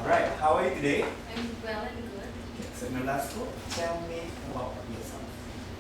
Alright, how are you today? I'm well and good. So Nolasco, tell me about yourself.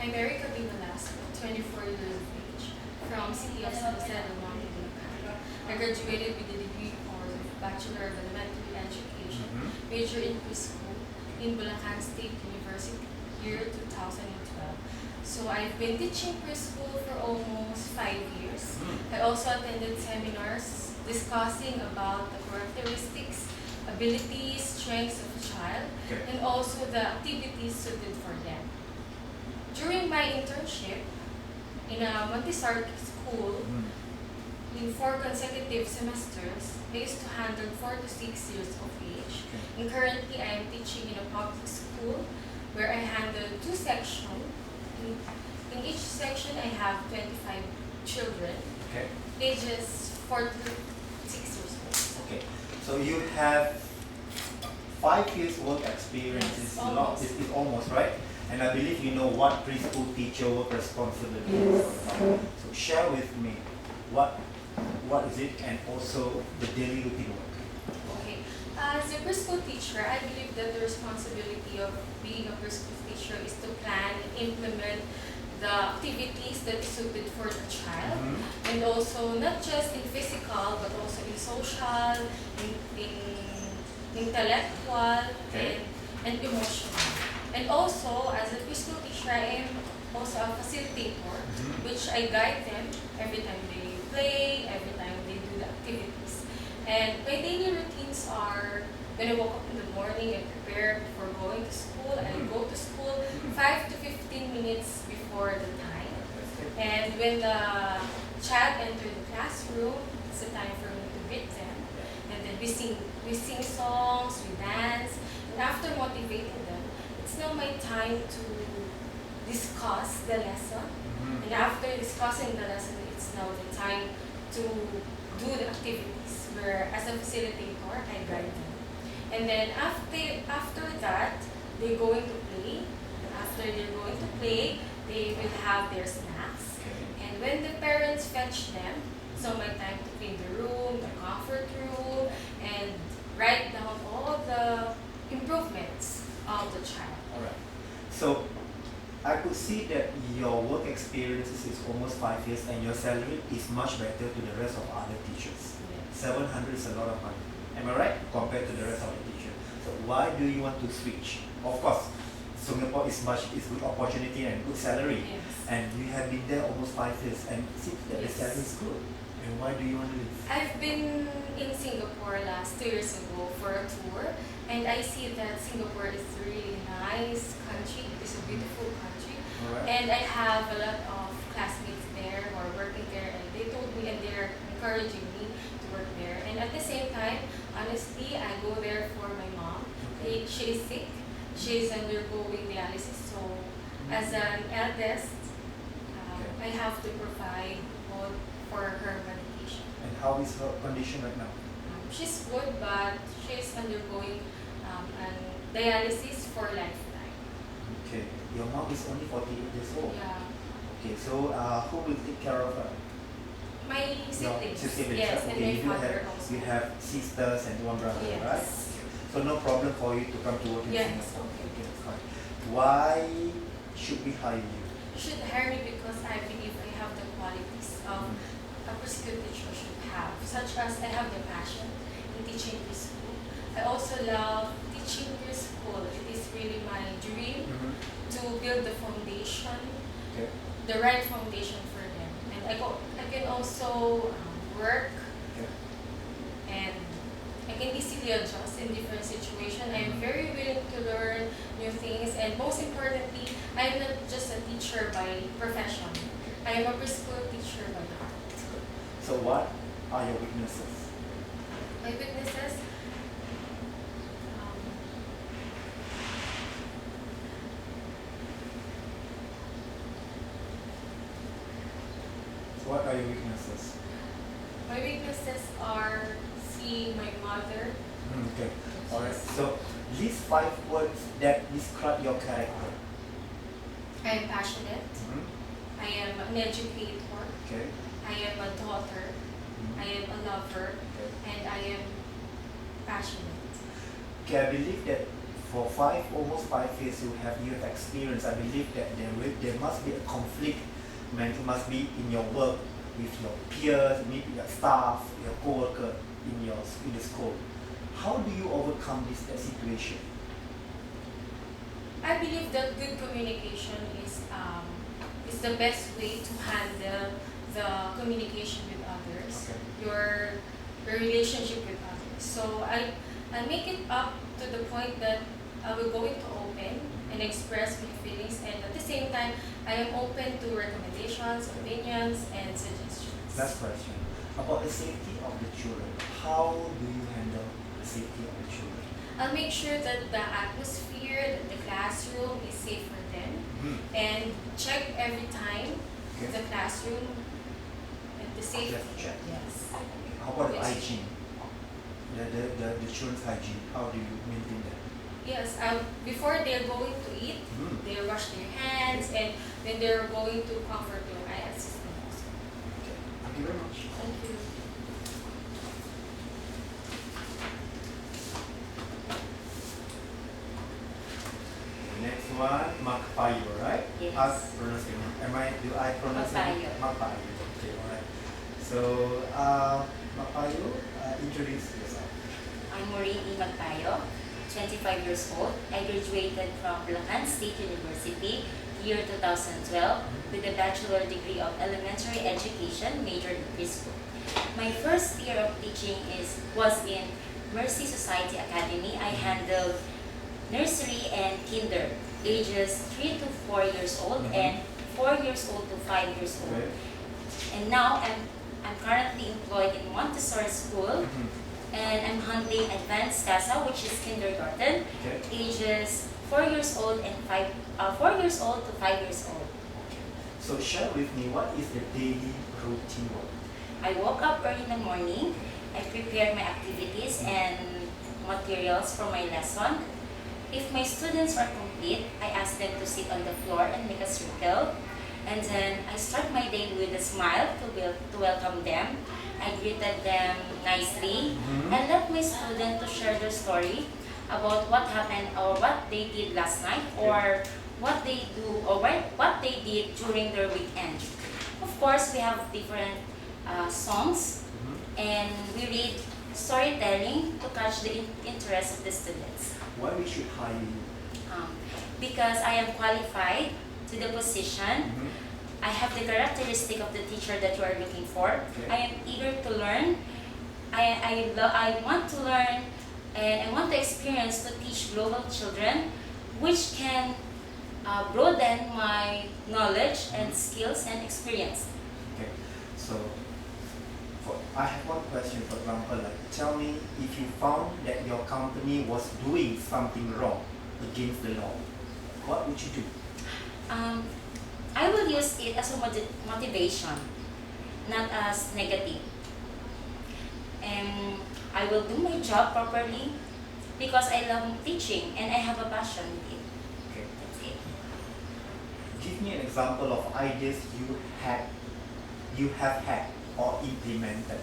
I'm Erica B. Velasco, 24 years of age, from City of San Jose del Monte, Bulacan. I graduated with a degree course of Bachelor of Elementary Education, major in preschool, in Bulacan State University, year 2012. So I've been teaching preschool for almost 5 years. I also attended seminars discussing about the characteristics, abilities, strengths of a child, Okay. and also the activities suited for them. During my internship in a Montessori school, in 4 consecutive semesters, I used to handle 4 to 6 years of age. Okay. And currently, I am teaching in a public school where I handle 2 sections. In each section, I have 25 children, Okay. ages 4 to 6 years old. Okay. So you have 5 years work experience. Yes, It's a lot. almost. It's almost right. And I believe you know what preschool teacher work responsibility is all about. So share with me what is it and also the daily routine work. Okay. As a preschool teacher, I believe that the responsibility of being a preschool teacher is to plan and implement the activities that is suited for the child, and also not just in physical but also in social, in intellectual, Okay. and emotional. And also, as a preschool teacher, I am also a facilitator, which I guide them every time they play, every time they do the activities. And my daily routines are when I wake up in the morning and prepare before going to school. I go to school 5 to 15 minutes before the time. And when the child enters the classroom, it's the time for me to greet them. And then we sing songs, we dance. And after motivating them, it's now my time to discuss the lesson. And after discussing the lesson, it's now the time to do the activities where as a facilitator, I guide them. And then after that, they're going to play. And after they're going to play, they will have their snacks. And when the parents fetch them, so my time to clean the room, the comfort room, and write down all the improvements of the child. Alright. So I could see that your work experience is almost 5 years and your salary is much better to the rest of other teachers. 700 is a lot of money. Am I right? Compared to the rest of the teachers. So why do you want to switch? Of course, Singapore is good opportunity and good salary. Yes. And you have been there almost 5 years and see that the Yes. salary is good. And why do you want to leave? I've been in Singapore last 2 years ago for a tour, and I see that Singapore is a really nice country. It's a beautiful country. Alright. And I have a lot of classmates there who are working there, and they told me and they're encouraging me to work there. And at the same time, honestly, I go there for my mom. She is sick. She is undergoing dialysis. So as an eldest, I have to provide all for her medication. And how is her condition right now? She's good, but she's undergoing an dialysis for lifetime. Okay. Your mom is only 48 years old. Yeah. Okay, so who will take care of her? My siblings. Your siblings, Yes, right? and Okay, my you do father have, also. you have sisters and one brother, Yes. right? So no problem for you to come to work in Yes, Singapore. okay. Fine. Why should we hire you? You should hire me because I believe I have the qualities a preschool teacher should have, such as I have the passion in teaching preschool. I also love teaching preschool. It is really my dream to build the foundation, Okay. the right foundation for them. And I can also work, Okay. and I can easily adjust in different situations. I am very willing to learn new things, and most importantly, I am not just a teacher by profession. I am a preschool teacher by heart. So what are your weaknesses? My weaknesses, um, So what are your weaknesses? my weaknesses are seeing my mother. Okay. Alright. So list 5 words that describe your character. I am passionate. I am an educator. Okay. I am a daughter. I am a lover. Okay. And I am passionate. Okay, I believe that for almost 5 years you have experience. I believe that there must be a conflict when it must be in your work with your peers, maybe your staff, your co-worker in the school. How do you overcome that situation? I believe that good communication is the best way to handle the communication with others, Okay. your relationship with others. So I make it up to the point that I will go into open and express my feelings, and at the same time I am open to recommendations, opinions, and suggestions. Last question. About the safety of the children. How do you handle the safety of the children? I'll make sure that the atmosphere, that the classroom is safe for them, and check every time Okay. the classroom and the safety. Just check. Yes. How about the Yes. hygiene? The children's hygiene. How do you maintain that? Yes. Before they're going to eat, they wash their hands, and when they're going to comfort room, I assist them also. Okay. Thank you very much. Thank you. Next one, Makpayo, right? Yes. How to pronounce it? Do I pronounce Makpayo. it? Makpayo. Okay, alright. So, Makpayo, introduce yourself. I'm Maureen E. Magpayo, 25 years old. I graduated from Bulacan State University year 2012 with a bachelor degree of elementary education, major in preschool. My first year of teaching was in Mercy Society Academy. I handled nursery and kinder, ages 3 to 4 years old and 4 years old to 5 years old. Okay. And now I'm currently employed in Montessori school, and I'm handling advanced CASA, which is kindergarten, Okay. ages 4 years old and 4 years old to 5 years old. Okay. So share with me what is the daily routine work? I woke up early in the morning. I prepared my activities and materials for my lesson. If my students are complete, I ask them to sit on the floor and make a circle. And then I start my day with a smile to welcome them. I greeted them nicely. I let my student to share their story about what happened or what they did last night, or what they do or what they did during their weekend. Of course, we have different songs, and we read storytelling to catch the interest of the students. Why we should hire you? Because I am qualified to the position. I have the characteristic of the teacher that you are looking for. Okay. I am eager to learn. I want to learn, and I want to experience to teach global children, which can broaden my knowledge and skills and experience. Okay. So, I have one question. For example, like, tell me if you found that your company was doing something wrong against the law, what would you do? I will use it as a motivation, not as negative. And I will do my job properly because I love teaching and I have a passion with it. Okay. That's it. Give me an example of ideas you have had or implemented.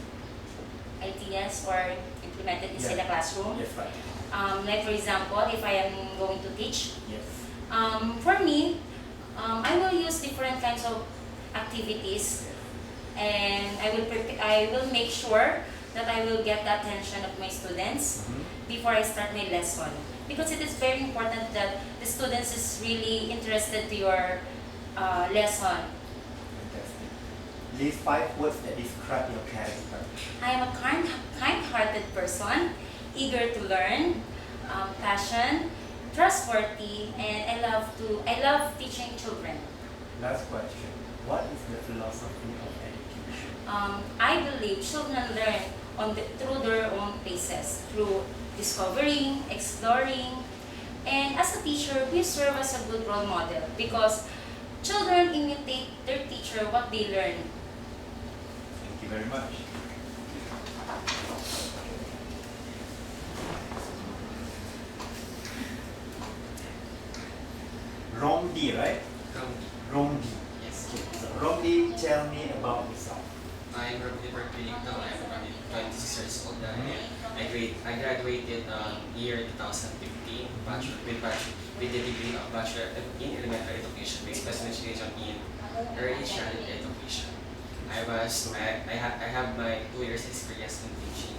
Ideas or implemented inside the classroom. Yes, right. Like for example, if I am going to teach, Yes. for me, I will use different kinds of activities, and I will make sure that I will get the attention of my students before I start my lesson, because it is very important that the students is really interested to your lesson. Fantastic. List 5 words that describe your character. I am a kind-hearted person, eager to learn, passion, trustworthy, and I love teaching children. Last question. What is the philosophy of education? I believe children learn through their own paces, through discovering, exploring, and as a teacher, we serve as a good role model because children imitate their teacher what they learn. Thank you very much. Romdi, right? Romdi. Yes. So Romdi, tell me about yourself. I'm Romney Perpinito. I'm 26 years old. I graduated year 2015 with the degree of Bachelor in Elementary Education with specialization in Early Childhood Education. I have my 2 years experience in teaching,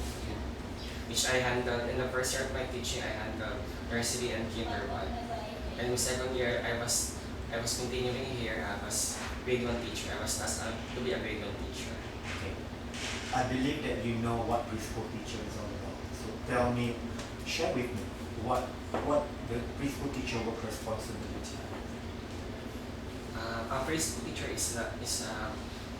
which I handled in the first year of my teaching. I handled nursery and kinder one, and the second year I was continuing here. I was grade 1 teacher. I was asked to be a grade 1 teacher. Okay. I believe that you know what preschool teacher is all about. So tell me, share with me what the preschool teacher work responsibility. A preschool teacher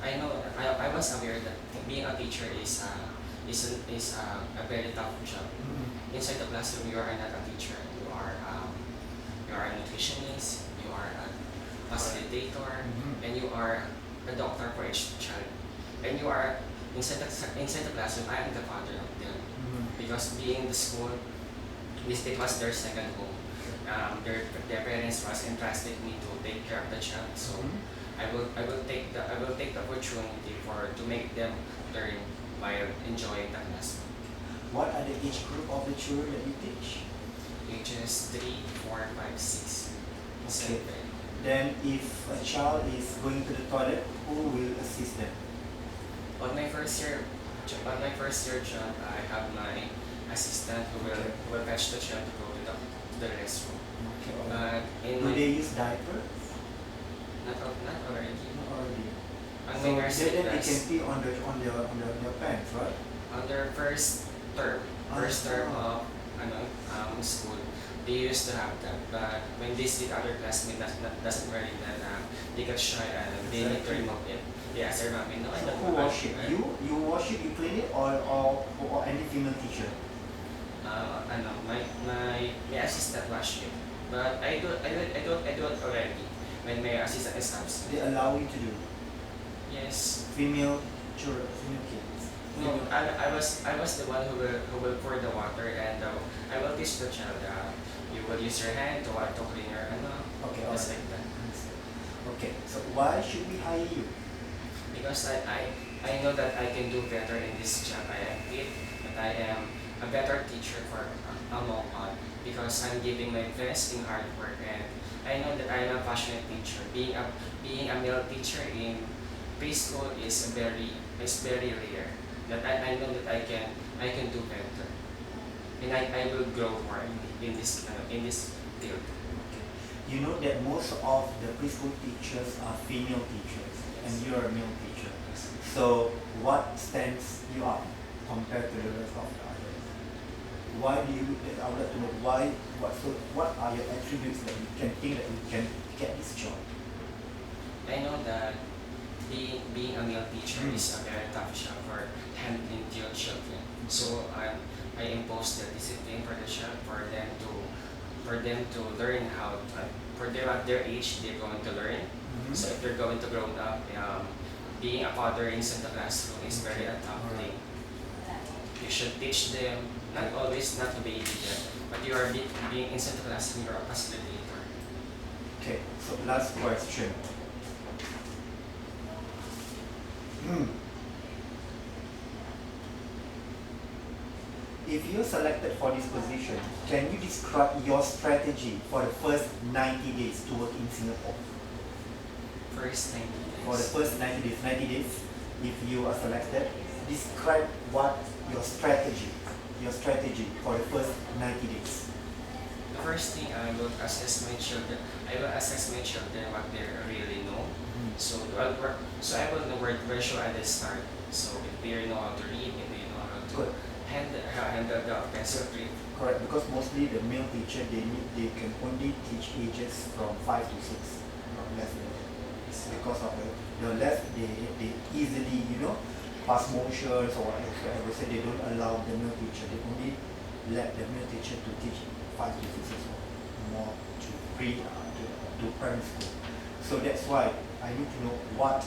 I know I was aware that being a teacher is a very tough job. Inside the classroom, you are not a teacher. You are a nutritionist. You are a facilitator, and you are a doctor for each child. And you are inside the classroom. I am the father of them because being the school, it was their second home. Their parents was entrusted me to take care of the child. So I will take the opportunity to make them learn while enjoying the class. What are the age group of the children that you teach? Ages 3, 4, 5, 6. Okay. Then if a child is going to the toilet, who will assist them? On my first year job, I have my assistant who will fetch the child to go to the restroom. Okay. But Do they use diapers? not already. Not already. On So my nursery then they class, can pee on their pants, right? on their first term of school, they used to have that. But when they see other classmates doesn't wear it, then they get shy and they need to remove it. Yeah, sir, ma'am, no, I So don't who wash it? right? You wash it, you clean it, or any female teacher? My assistant wash it, but I do it already when my assistant is absent. They allow you to do Yes. female children, female kids. No, I was the one who will pour the water, and I will teach the child. You will use your hand to clean your Okay, just alright. like that. Okay, so why should we hire you? Because I know that I can do better in this job. I am fit, but I am a better teacher for among all because I'm giving my best in hard work, and I know that I am a passionate teacher. Being a male teacher in preschool is very rare. That I know that I can do better, and I will grow more in this field. You know that most of the preschool teachers are female teachers, and you're a male teacher. So what stands you up compared to the rest of the others? Why do you? I would like to know why. What are your attributes that you can think that you can get this job? I know that being a male teacher is a very tough job for handling your children. So I impose the discipline for the child for them to learn how at their age they're going to learn. So if they're going to grow up, being a father inside the classroom is very a tough thing. You should teach them not always not to be them, but you are being inside the classroom. You're a facilitator. Okay, so last question. If you're selected for this position, can you describe your strategy for the first 90 days to work in Singapore? First 90 days. For the first 90 days, if you are selected, describe what your strategy for the first 90 days. The first thing I will assess my children. What they really know. So I will know where should I start. So if they know how to read, if they know how to Good. handle the pencil grip. Correct, because mostly the male teacher they can only teach ages from 5 to 6, not less than that. It's because of the less they easily pass motions or whatever. So they don't allow the male teacher. They only let the male teacher to teach 5 to 6 years old, more to primary school. So that's why I need to know what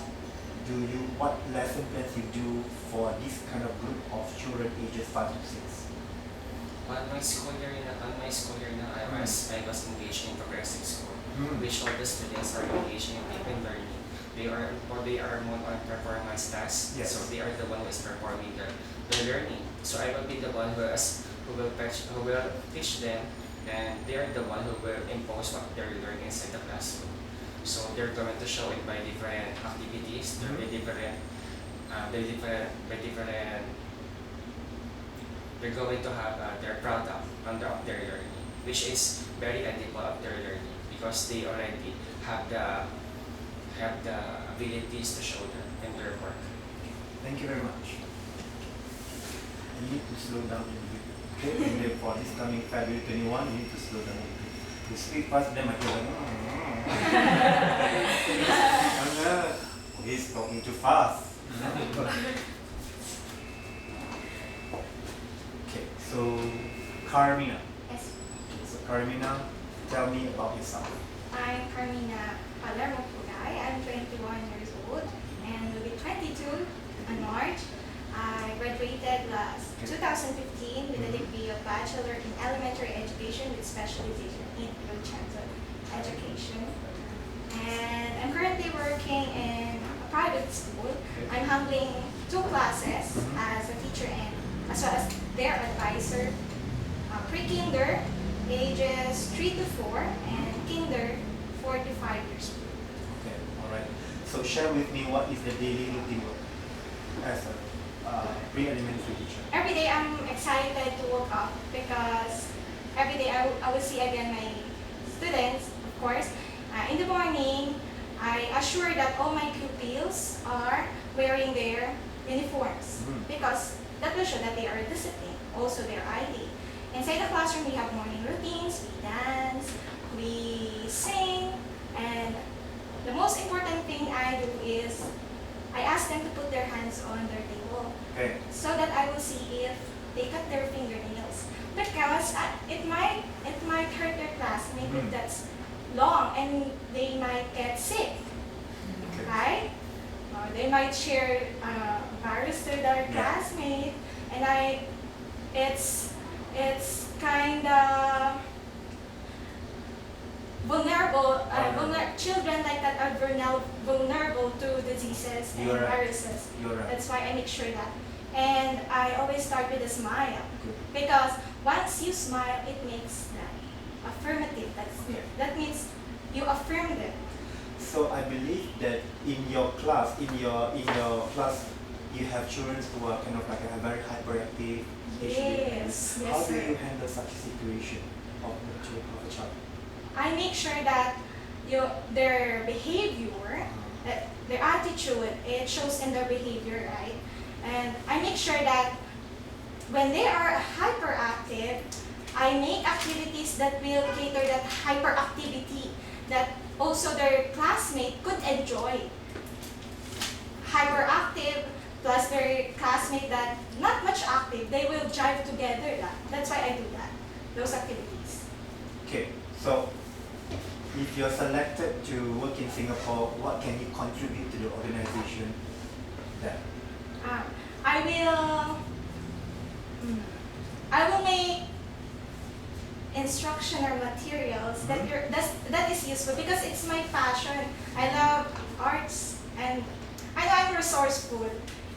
lesson plans you do for this kind of group of children ages 5 to 6. On my school year now, I was engaged in progressive school, which all the students are engaged in deep learning. they are more on performance tasks. Yes. So they are the one who is performing the learning. So I will be the one who will teach them, and they are the one who will impose what they're learning inside the classroom. So they're going to show it by different activities. They're by different they're going to have their product of their learning, which is very edible of their learning because they already have the abilities to show them in their work. Thank you very much. You need to slow down a bit. Okay, and then for this coming February 21, you need to slow down a bit. You speak fast, then I go like, oh, he's talking too fast. Okay, so Carmina. Yes, Okay, so Carmina, tell me about yourself. I'm Carmina Palermo Pugay. I'm 21 years old and will be 22 in March. I graduated last 2015 with a degree of Bachelor in Elementary Education with specialization in early childhood education. And I'm currently working in a private school. I'm handling 2 classes as a teacher and as well as their advisor. Pre-kinder, ages 3 to 4, and kinder 4 to 5 years old. Okay, alright. So share with me what is the daily routine work as a pre-elementary teacher. Every day I'm excited to wake up because every day I will see again my students, of course. In the morning, I assure that all my pupils are wearing their uniforms because that will show that they are disciplined, also their ID. Inside the classroom, we have morning routines, we dance, we sing, and the most important thing I do is I ask them to put their hands on their table Okay. so that I will see if they cut their fingernails. Because it might hurt their classmate if that's long and they might get sick, Okay. right? Or they might share virus to their classmate, and it's kind of vulnerable. Children like that are vulnerable to diseases and You're right. viruses. You're right. That's why I make sure that. And I always start with a smile. Good. Because once you smile, it makes that affirmative. Okay. That means you affirm them. So I believe that in your class, you have children who are kind of like a very hyperactive. Yes, How yes, do sir. you handle such a situation of a child? I make sure that their behavior, that their attitude, it shows in their behavior, right? And I make sure that when they are hyperactive, I make activities that will cater that hyperactivity that also their classmate could enjoy. Hyperactive plus their classmate that not much active, they will jive together. That's why I do that, those activities. Okay, so if you're selected to work in Singapore, what can you contribute to the organization there? I will make instructional materials that is useful because it's my passion. I love arts and I know I'm resourceful.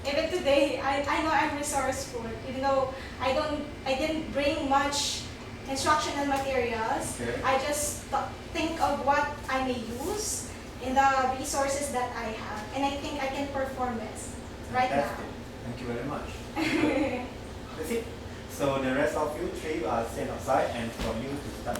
Even today, I know I'm resourceful. Even though I didn't bring much instructional materials, Okay. I just think of what I may use in the resources that I have, and I think I can perform this right Fantastic. Thank you very much. That's it. So the rest of you 3 are stand outside and for you to start